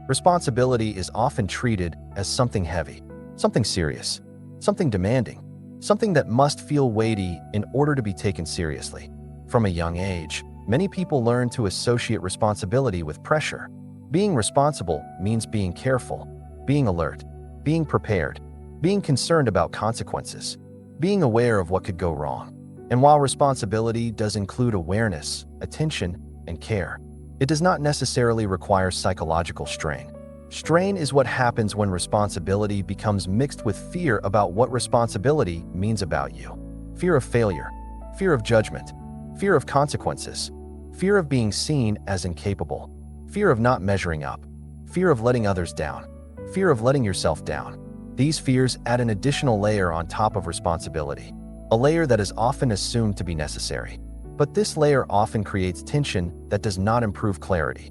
Responsibility is often treated as something heavy, something serious, something demanding, something that must feel weighty in order to be taken seriously. From a young age, many people learn to associate responsibility with pressure. Being responsible means being careful, being alert, being prepared, being concerned about consequences, being aware of what could go wrong. And while responsibility does include awareness, attention, and care, it does not necessarily require psychological strain. Strain is what happens when responsibility becomes mixed with fear about what responsibility means about you. Fear of failure, fear of judgment, fear of consequences, fear of being seen as incapable, fear of not measuring up, fear of letting others down, fear of letting yourself down. These fears add an additional layer on top of responsibility, a layer that is often assumed to be necessary. But this layer often creates tension that does not improve clarity,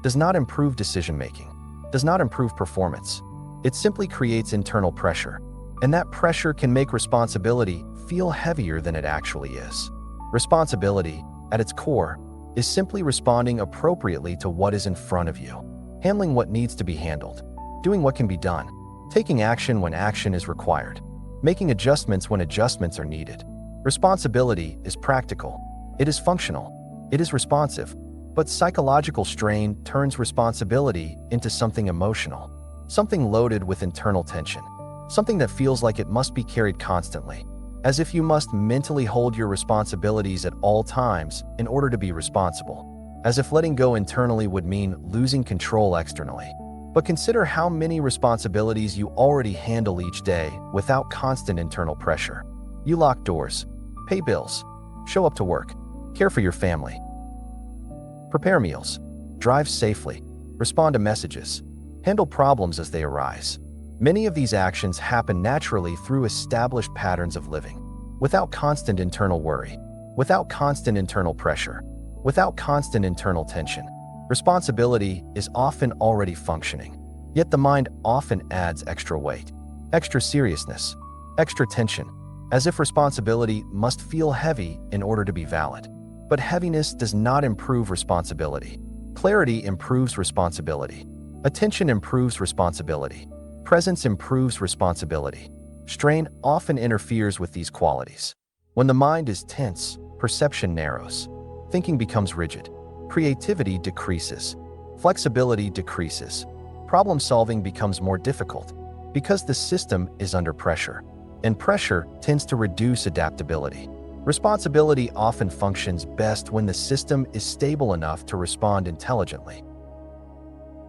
does not improve decision-making, does not improve performance. It simply creates internal pressure, and that pressure can make responsibility feel heavier than it actually is. Responsibility, at its core, is simply responding appropriately to what is in front of you, handling what needs to be handled, doing what can be done, taking action when action is required, making adjustments when adjustments are needed. Responsibility is practical, it is functional, it is responsive, but psychological strain turns responsibility into something emotional, something loaded with internal tension, something that feels like it must be carried constantly, as if you must mentally hold your responsibilities at all times in order to be responsible, as if letting go internally would mean losing control externally. But consider how many responsibilities you already handle each day without constant internal pressure. You lock doors, pay bills, show up to work, care for your family, prepare meals, drive safely, respond to messages, handle problems as they arise. Many of these actions happen naturally through established patterns of living, without constant internal worry, without constant internal pressure, without constant internal tension. Responsibility is often already functioning, yet the mind often adds extra weight, extra seriousness, extra tension, as if responsibility must feel heavy in order to be valid. But heaviness does not improve responsibility. Clarity improves responsibility. Attention improves responsibility. Presence improves responsibility. Strain often interferes with these qualities. When the mind is tense, perception narrows. Thinking becomes rigid. Creativity decreases. Flexibility decreases. Problem-solving becomes more difficult because the system is under pressure, and pressure tends to reduce adaptability. Responsibility often functions best when the system is stable enough to respond intelligently,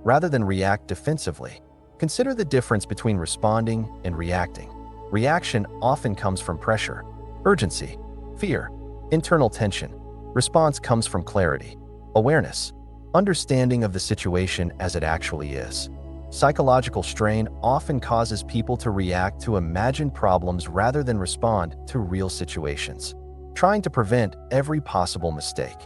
rather than react defensively. Consider the difference between responding and reacting. Reaction often comes from pressure, urgency, fear, internal tension. Response comes from clarity, awareness, understanding of the situation as it actually is. Psychological strain often causes people to react to imagined problems rather than respond to real situations, trying to prevent every possible mistake,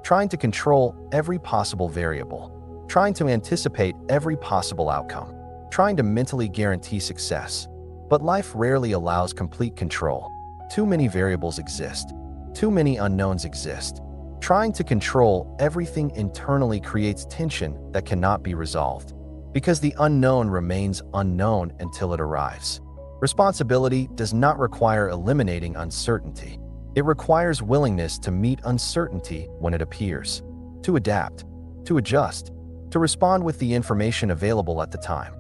trying to control every possible variable, trying to anticipate every possible outcome, trying to mentally guarantee success. But life rarely allows complete control. Too many variables exist. Too many unknowns exist. Trying to control everything internally creates tension that cannot be resolved, because the unknown remains unknown until it arrives. Responsibility does not require eliminating uncertainty. It requires willingness to meet uncertainty when it appears, to adapt, to adjust, to respond with the information available at the time.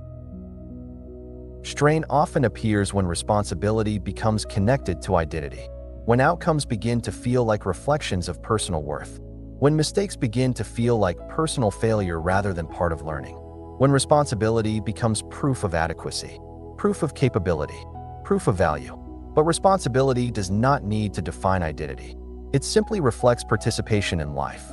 Strain often appears when responsibility becomes connected to identity, when outcomes begin to feel like reflections of personal worth, when mistakes begin to feel like personal failure rather than part of learning, when responsibility becomes proof of adequacy, proof of capability, proof of value. But responsibility does not need to define identity. It simply reflects participation in life.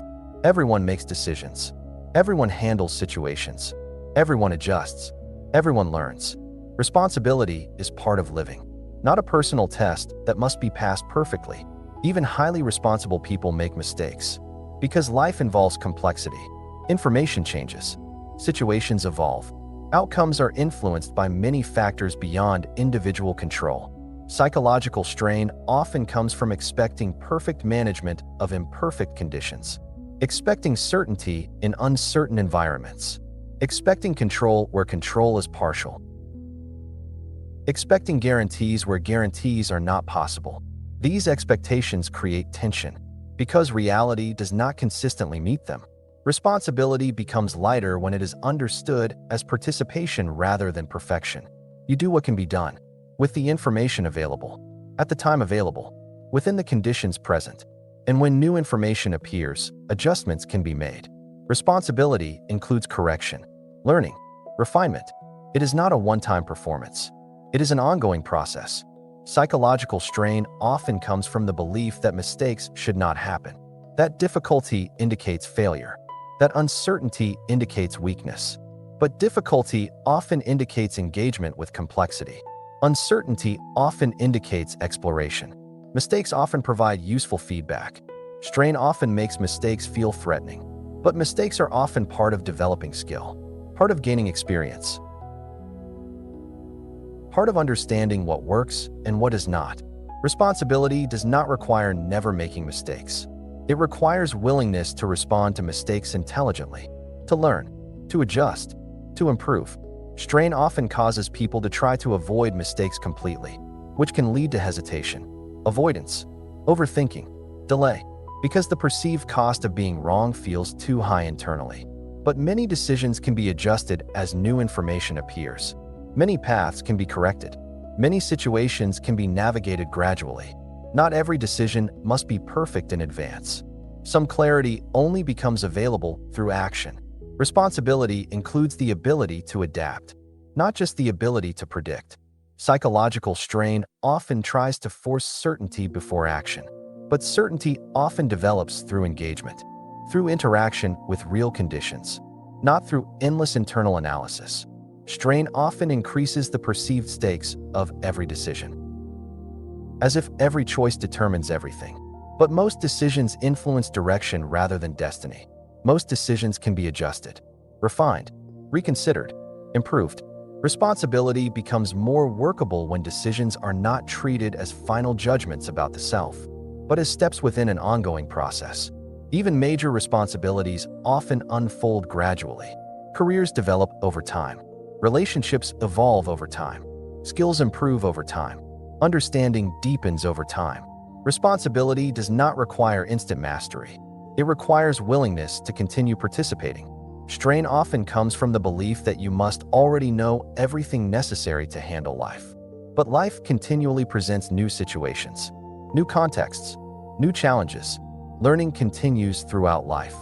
Everyone makes decisions. Everyone handles situations. Everyone adjusts. Everyone learns. Responsibility is part of living, not a personal test that must be passed perfectly. Even highly responsible people make mistakes, because life involves complexity. Information changes. Situations evolve. Outcomes are influenced by many factors beyond individual control. Psychological strain often comes from expecting perfect management of imperfect conditions, expecting certainty in uncertain environments, Expecting control where control is partial. Expecting guarantees where guarantees are not possible. These expectations create tension because reality does not consistently meet them. Responsibility becomes lighter when it is understood as participation rather than perfection. You do what can be done, with the information available, at the time available, within the conditions present. And when new information appears, adjustments can be made. Responsibility includes correction, learning, refinement. It is not a one-time performance. It is an ongoing process. Psychological strain often comes from the belief that mistakes should not happen. That difficulty indicates failure. That uncertainty indicates weakness. But difficulty often indicates engagement with complexity. Uncertainty often indicates exploration. Mistakes often provide useful feedback. Strain often makes mistakes feel threatening. But mistakes are often part of developing skill, part of gaining experience, part of understanding what works and what does not. Responsibility does not require never making mistakes. It requires willingness to respond to mistakes intelligently, to learn, to adjust, to improve. Strain often causes people to try to avoid mistakes completely, which can lead to hesitation, avoidance, overthinking, delay, because the perceived cost of being wrong feels too high internally. But many decisions can be adjusted as new information appears. Many paths can be corrected. Many situations can be navigated gradually. Not every decision must be perfect in advance. Some clarity only becomes available through action. Responsibility includes the ability to adapt, not just the ability to predict. Psychological strain often tries to force certainty before action, but certainty often develops through engagement, through interaction with real conditions, not through endless internal analysis. Strain often increases the perceived stakes of every decision, as if every choice determines everything. But most decisions influence direction rather than destiny. Most decisions can be adjusted, refined, reconsidered, improved. Responsibility becomes more workable when decisions are not treated as final judgments about the self, but as steps within an ongoing process. Even major responsibilities often unfold gradually. Careers develop over time. Relationships evolve over time. Skills improve over time. Understanding deepens over time. Responsibility does not require instant mastery. It requires willingness to continue participating. Strain often comes from the belief that you must already know everything necessary to handle life. But life continually presents new situations, new contexts, new challenges. Learning continues throughout life.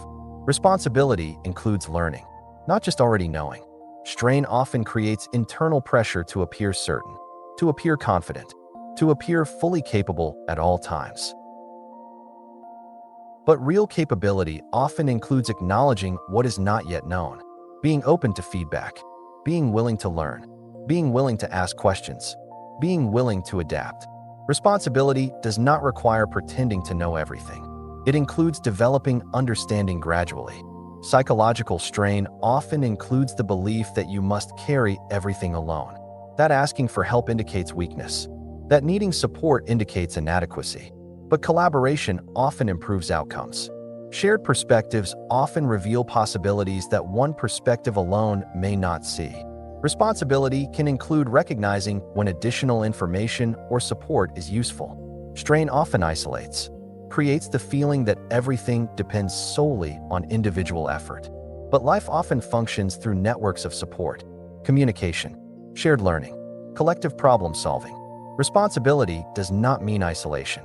Responsibility includes learning, not just already knowing. Strain often creates internal pressure to appear certain, to appear confident, to appear fully capable at all times. But real capability often includes acknowledging what is not yet known, being open to feedback, being willing to learn, being willing to ask questions, being willing to adapt. Responsibility does not require pretending to know everything. It includes developing understanding gradually. Psychological strain often includes the belief that you must carry everything alone. That asking for help indicates weakness. That needing support indicates inadequacy. But collaboration often improves outcomes. Shared perspectives often reveal possibilities that one perspective alone may not see. Responsibility can include recognizing when additional information or support is useful. Strain often isolates, creates the feeling that everything depends solely on individual effort. But life often functions through networks of support, communication, shared learning, collective problem solving. Responsibility does not mean isolation.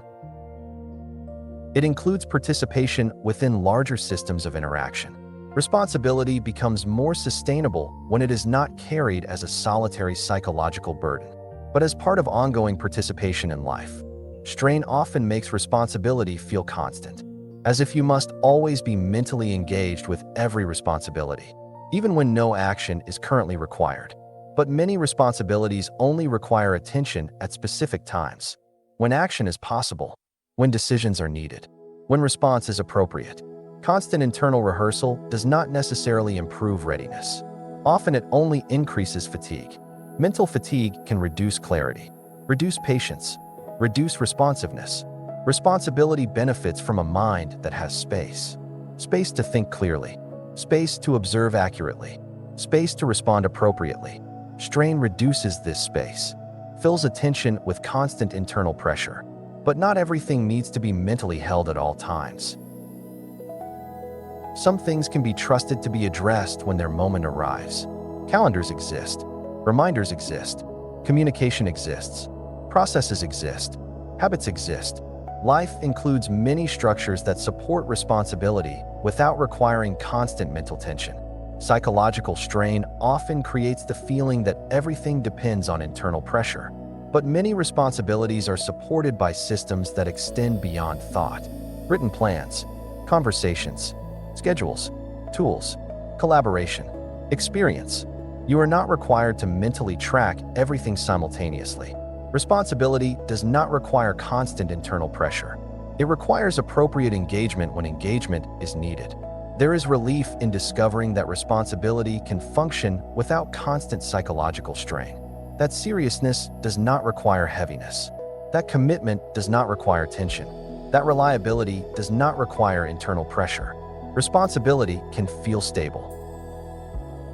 It includes participation within larger systems of interaction. Responsibility becomes more sustainable when it is not carried as a solitary psychological burden, but as part of ongoing participation in life. Strain often makes responsibility feel constant, as if you must always be mentally engaged with every responsibility, even when no action is currently required. But many responsibilities only require attention at specific times, when action is possible, when decisions are needed, when response is appropriate. Constant internal rehearsal does not necessarily improve readiness. Often it only increases fatigue. Mental fatigue can reduce clarity, reduce patience, reduce responsiveness. Responsibility benefits from a mind that has space. Space to think clearly, space to observe accurately, space to respond appropriately. Strain reduces this space, fills attention with constant internal pressure. But not everything needs to be mentally held at all times. Some things can be trusted to be addressed when their moment arrives. Calendars exist, reminders exist, communication exists, processes exist, habits exist. Life includes many structures that support responsibility without requiring constant mental tension. Psychological strain often creates the feeling that everything depends on internal pressure. But many responsibilities are supported by systems that extend beyond thought. Written plans, conversations, schedules, tools, collaboration, experience. You are not required to mentally track everything simultaneously. Responsibility does not require constant internal pressure. It requires appropriate engagement when engagement is needed. There is relief in discovering that responsibility can function without constant psychological strain. That seriousness does not require heaviness. That commitment does not require tension. That reliability does not require internal pressure. Responsibility can feel stable,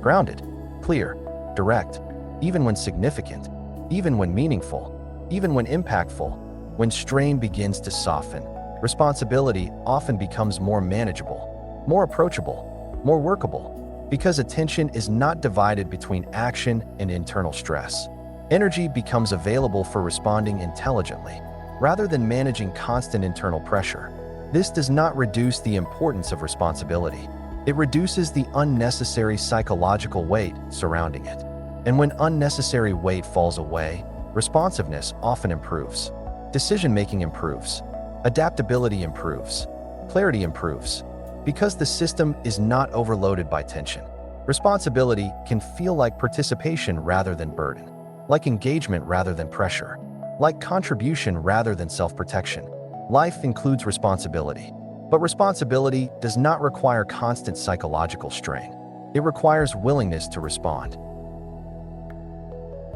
grounded, clear, direct, even when significant, even when meaningful, even when impactful. When strain begins to soften, responsibility often becomes more manageable, more approachable, more workable, because attention is not divided between action and internal stress. Energy becomes available for responding intelligently, rather than managing constant internal pressure. This does not reduce the importance of responsibility. It reduces the unnecessary psychological weight surrounding it. And when unnecessary weight falls away, responsiveness often improves. Decision-making improves. Adaptability improves. Clarity improves. Because the system is not overloaded by tension. Responsibility can feel like participation rather than burden. Like engagement rather than pressure, like contribution rather than self-protection. Life includes responsibility, but responsibility does not require constant psychological strain. It requires willingness to respond,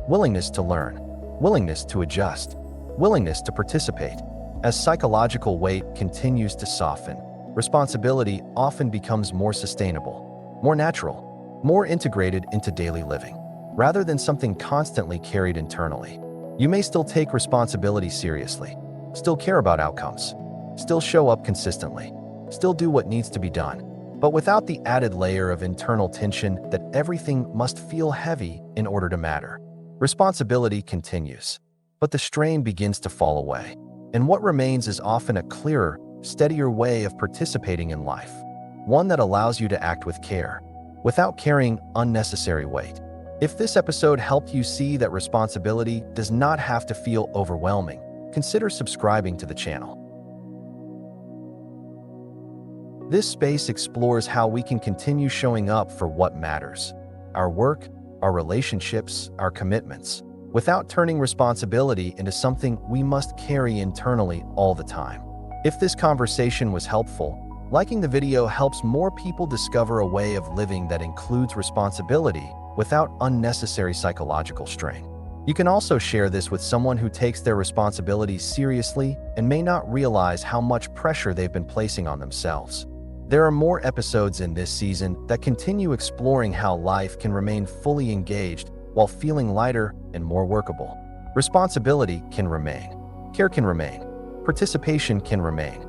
willingness to learn, willingness to adjust, willingness to participate. As psychological weight continues to soften, responsibility often becomes more sustainable, more natural, more integrated into daily living, rather than something constantly carried internally. You may still take responsibility seriously, still care about outcomes, still show up consistently, still do what needs to be done, but without the added layer of internal tension that everything must feel heavy in order to matter. Responsibility continues, but the strain begins to fall away, and what remains is often a clearer, steadier way of participating in life, one that allows you to act with care, without carrying unnecessary weight. If this episode helped you see that responsibility does not have to feel overwhelming, consider subscribing to the channel. This space explores how we can continue showing up for what matters, our work, our relationships, our commitments, without turning responsibility into something we must carry internally all the time. If this conversation was helpful, liking the video helps more people discover a way of living that includes responsibility without unnecessary psychological strain. You can also share this with someone who takes their responsibilities seriously and may not realize how much pressure they've been placing on themselves. There are more episodes in this season that continue exploring how life can remain fully engaged while feeling lighter and more workable. Responsibility can remain, care can remain, participation can remain,